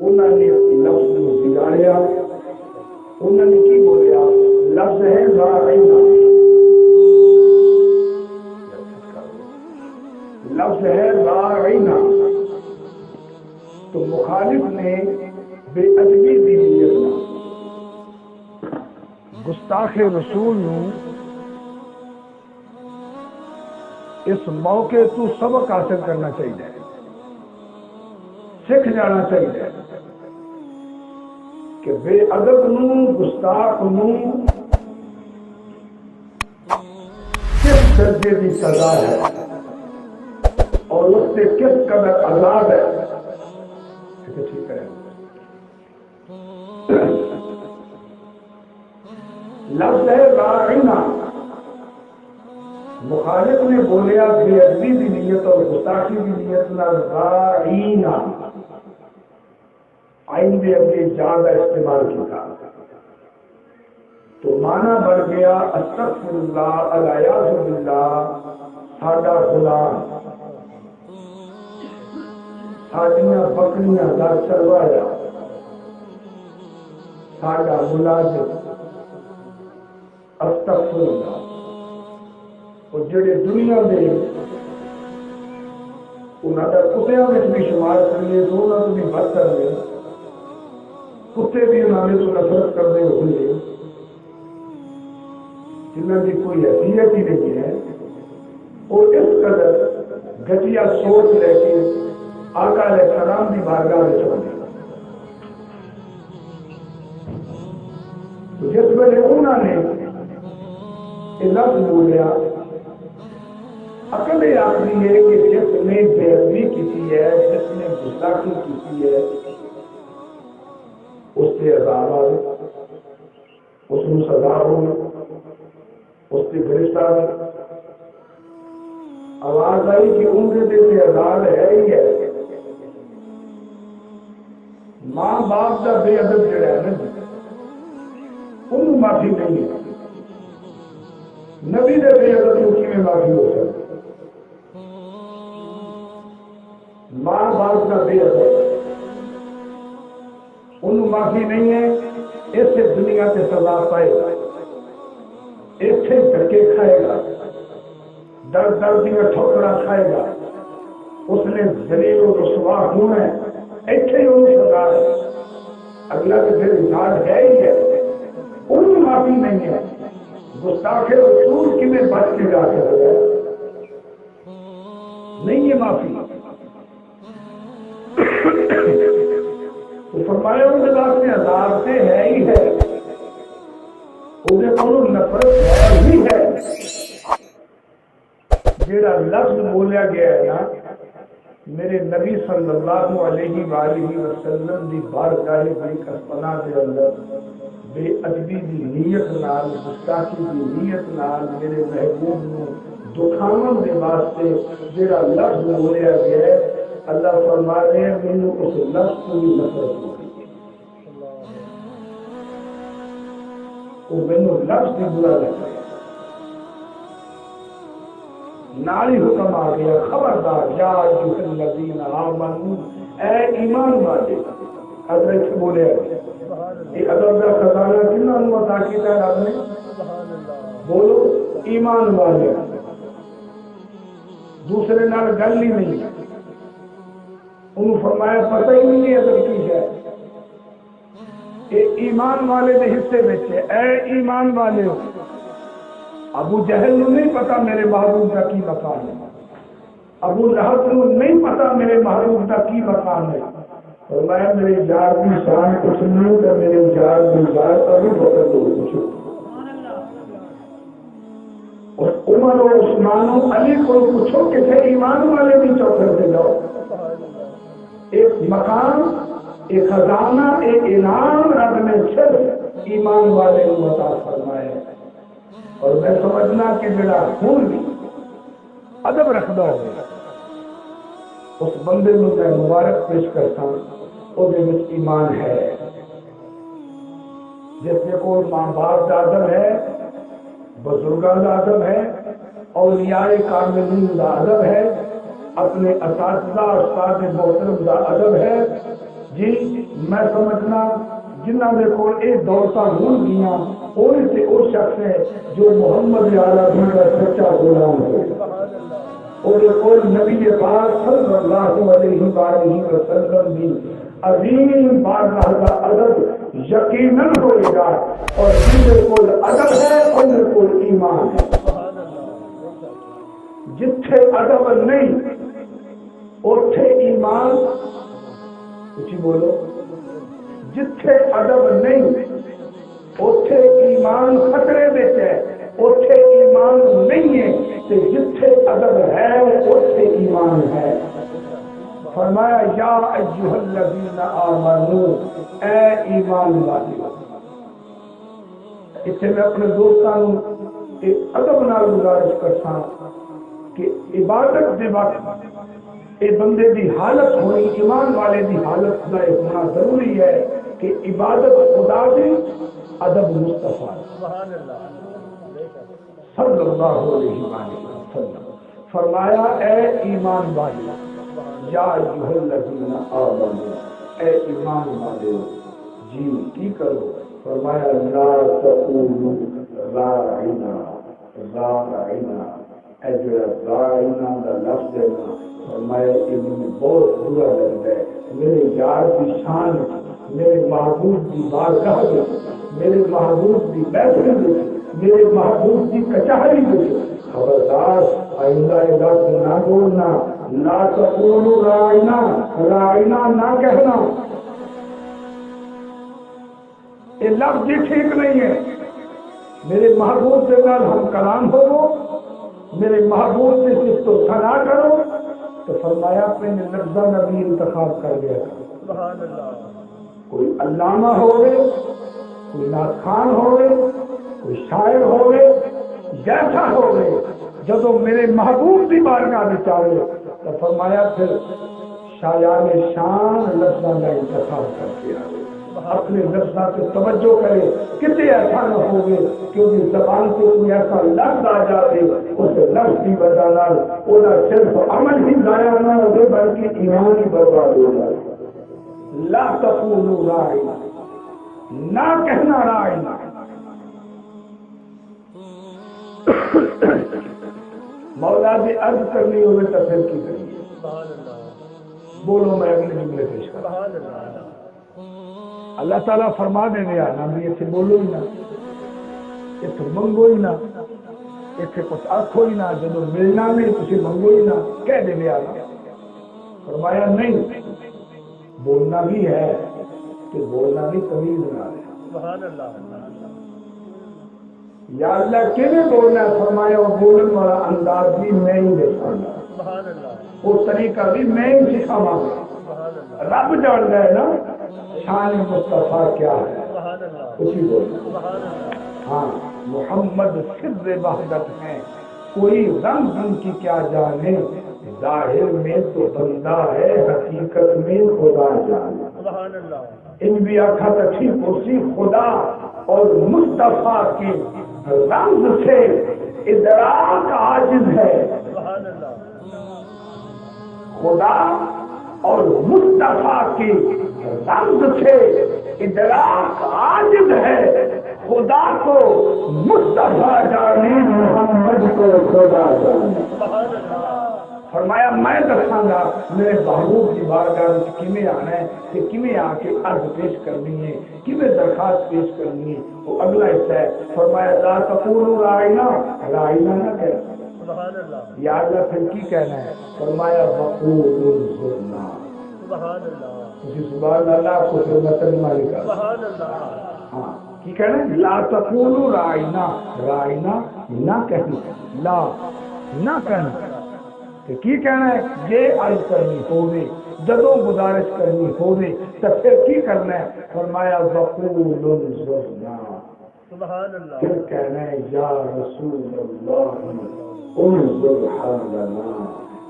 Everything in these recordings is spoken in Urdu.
انہوں نے لفظ کو بگاڑیا. انہوں نے کی بولیا؟ لفظ ہے راعینا، لفظ ہے راعینا. تو مخالف نے بے ادبی دی نیت نہ گستاخ رسول نو اس موقع تو سبق حاصل کرنا چاہیے، سکھ جانا چاہیے کہ بے ادب نو گستاخ نو کس درجے کی سزا ہے اور اس سے کس قدر عذاب ہے. ٹھیک ہے. لفظ ہے راعینا. مخالف نے بولیا بے ادبی کی نیت اور گستاخی کی نیت نہ راعینا، آئین میں اپنی جان کا استعمال کیا تو معنی بن گیا استغفر اللہ الیاذ باللہ. ساڈا غلام ساڈیاں بکریاں دا چروایا، ساڈا ملازم استغفر اللہ. اور جڑے دنیا دے انہوں کا کتوں میں بھی شمار کریے تو انہوں نے بھی بد کر دیا. کتے بھی انہوں نے تو نفرت کرتے ہوئے جنہوں کی کوئی حیثیت ہی نہیں ہے، اور اس قدر گٹیا سوچ لے کے آقا علیہ السلام کی بارگاہ میں چلے. جس ویلے انہوں نے یہ لفظ بولیا، عقل یہ آخری ہے کہ جس نے بے ادبی کی ہے، جس نے گستاخی کی ہے، اس سے عذاب آئے، اس کو سزا ہوگی، اس کی فرشتہ میں آواز آئی کہ ان کے عذاب ہے ہی ہے. ماں باپ کا بے ادب جڑا ہے نا انہوں معافی نہیں ہے. نبی دے بے ادب کو کیویں معافی ہو سکتی؟ ماں باپ کا بے ادب انہوں معافی نہیں ہے. اس سے دنیا سے سزا پائے گا، ایتھے دھکے کھائے گا، در در دیا ٹھوکرا کھائے گا. اس نے ذلیل و رسوا ہونا ہے، ایتھے ہی انہوں سزا ہے. اگلا تو پھر انسان ہے ہی ہے، انہوں معافی نہیں ہے. گستاخ رسول کی میں بچ کے جا سکتا ہے نہیں ہے معافی. تو فرمایا ان کے پاس میں عذاب سے ہے ہی ہے، انہیں کو نفرت ہے ہی ہے. جیڑا لفظ بولیا گیا ہے نا میرے نبی صلی اللہ علیہ وآلہ وسلم دی بارگاہ بیک پناہ دے اندر بے ادبی دی نیت نال، گستاخی دی نیت نال میرے محبوب نو دکھاون دے واسطے جیڑا لفظ بولیا گیا ہے، اللہ فرما رہے ہیں مینوں اس لفظ کو بھی نفرت ہو گئی. وہ مینوں لفظ بھی برا لگا. نالی حکم آ گیا خبردار یا ایھا الذین آمنوا، اے ایمان والے. حضرت سے بولے یہ ادب کا خزانہ کنہاں نوں عطا کیتا ہے رب نے؟ بولو ایمان والے. دوسرے نال گل ہی نہیں. انہوں فرمایا پتہ ہی نہیں ادب کی ہے. یہ ایمان والے دے حصے وچ ہے. اے ایمان والے ہو. ابو جہل نو نہیں پتا میرے محبوب کا کی مقام ہے، ابو لہب نو نہیں پتا میرے محبوب کا کی مقام ہے. فرمایا میرے یار کی شان کچھ نہیں تو میرے یار کی ذات ابھی بکر تو کچھ. اور عمر و عثمان و علی کو پوچھو کہ تھے ایمان والے بھی چوکر سے جاؤ. ایک مقام، ایک خزانہ، ایک انعام رب نے صرف ایمان والے کو عطا فرمایا ہے. اور میں سمجھنا کہ میرا خون بھی ادب رکھتا ہوگا اس بندے میں میں مبارک پیش کرتا ہوں. وہ ایمان ہے جس میں کوئی ماں باپ کا ادب ہے، بزرگوں کا ادب ہے، اولیاء کاملین کا ادب ہے، اپنے اساتذہ استاد محترم کا ادب ہے، جی میں سمجھنا جنہ دے کول اے دولتاں ہون گیاں اوہی تے او شخص ہے جو محمد عربی کا سچا غلام ہے. اور کول نبی پاک صلی اللہ علیہ وآلہ وسلم بھی عظیم بارگاہ کا ادب یقیناً ہوئے گا. اور جن کول ادب ہے ان کول ایمان ہے. جتھے ادب نہیں اوتھے ایمان کچھ بولو. جتھے ادب نہیں اوتھے ایمان خطرے وچ ہے. اوتھے ایمان نہیں ہے تے جتھے ادب ہے اوتھے ایمان ہے. فرمایا یا ایھا الذین آمنو اے ایمان والو. اتنے میں اپنے دوستاں نوں ادب نال گزارش کرتا کہ عبادت دے وقت اے بندے دی حالت ہونی ایمان والے دی حالت دا ہونا ضروری ہے کہ عبادت خدا دی ادب مصطفیٰ صلی اللہ علیہ وسلم. فرمایا اے ایمان والو یا ایھا الذین آمنو اے ایمان والو جی کی کرو. فرمایا لا تقولوا راعنا راعنا. اے جو راعنا دا لفظ ہے فرمایا کہ مجھے بہت برا لگتا ہے. میرے یار کی شان میرے محبوب کی بارگاہ میں میرے محبوب کی محفل میں میرے محبوب کی کچہری میں خبردار آئندہ لفظ نہ بولنا. لا تقولوا راعنا راعنا نہ کہنا. یہ لفظ ہی ٹھیک نہیں ہے. میرے محبوب کے نال ہم کلام ہو میرے محبوب سے صرف تو ثنا کرو. تو فرمایا اپنے لفظہ نبی انتخاب کر لیا. کوئی علامہ ہوئے کوئی نعت خوان ہوئے کوئی شاعر ہوئے جیسا ہوئے جب میرے محبوب کی بارگاہ میں چاہے تو فرمایا پھر شایان شان لفظہ کا انتخاب کر کے آئے. اپنے لفظہ پہ توجہ کرے کتنے ایسا نہ ہوگے کیونکہ زبان سے کوئی ایسا لفظ آ جائے اس لفظ کی وجہ نہ صرف عمل ہی ضائع نہ ہو بلکہ ایمان ہی برباد ہو جائے. لا تقولوا راعنا نہ کہنا راعنا. مولا بھی عرض کرنی ہوئے تو پھر کی کریے. بولو میں اگلے جملے پیش کروں. اللہ تعالیٰ فرما دینے آنا بھی اتنے بولو ہی نہ اتنے منگو ہی نہ اتنے کچھ آکھو ہی نہ جب ملنا نہیں تھی منگو ہی نہ کہہ دینے آنا. فرمایا نہیں بولنا بھی ہے کہ بولنا بھی تمیز نہ ہے. یا اللہ کیویں بولنا ہے. فرمایا وہ بولن والا انداز بھی میں ہی دیکھاں گا وہ طریقہ بھی میں ہی سکھاواں گا. رب جانتا ہے نا شان مصطفیٰ کیا ہے. کچھ ہی بولنا. ہاں محمد سر وحدت ہے کوئی رنگ رنگ کی کیا جانے. ظاہر میں تو بندہ ہے حقیقت میں خدا جانے. ان بھی آخا تھی اسی خدا اور مصطفیٰ کی رنگ سے ادراک عاجز ہے. خدا اور مصطفیٰ کی رنگ سے ادراک عاجز ہے. خدا کو مصطفیٰ جانے محمد کو خدا جانے. فرمایا میں دساں گا میرے محبوب کی بارگاہ میں کیویں آنا ہے کہ کیویں آ کے عرض پیش کرنی ہے کیویں درخواست پیش کرنی ہے. وہ اگلا حصہ ہے. فرمایا لا تقولوا راعنا راعنا نہ کہنا. یا اللہ پھر کی کہنا ہے. فرمایا وقولوا انظرنا. سبحان اللہ کو متن مالک. ہاں کی کہنا ہے. لا تقولوا راعنا راعنا نہ کہنا. لا نہ کہنا کہ کی کہنا ہے. یہ عرض کرنی ہوگی جدوں گزارش کرنی ہوگی تو پھر کی کرنا ہے. فرمایا وقولوا انظرنا. پھر کہنا ہے یا رسول اللہ انظر حالنا.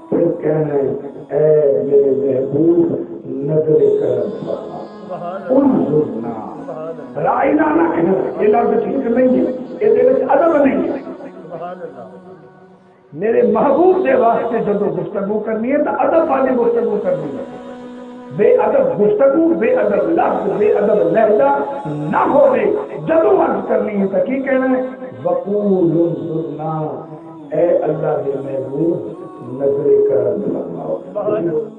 پھر کہنا ہے اے میرے محبوب نظر کرم فرما. انظرنا رائنا نہ کہنا. یہ لفظ ٹھیک نہیں ہے. یہ ادب نہیں ہے. میرے محبوب کے واسطے جب گفتگو کرنی ہے تو ادب والی گفتگو کرنی ہے. بے ادب گفتگو، بے ادب لفظ، بے ادب لہجہ نہ ہوئے. جدو عرض کرنی ہے تو کی کہنا ہے؟ وقول انظرنا، اے اللہ کے محبوب نظر کرم فرماؤ.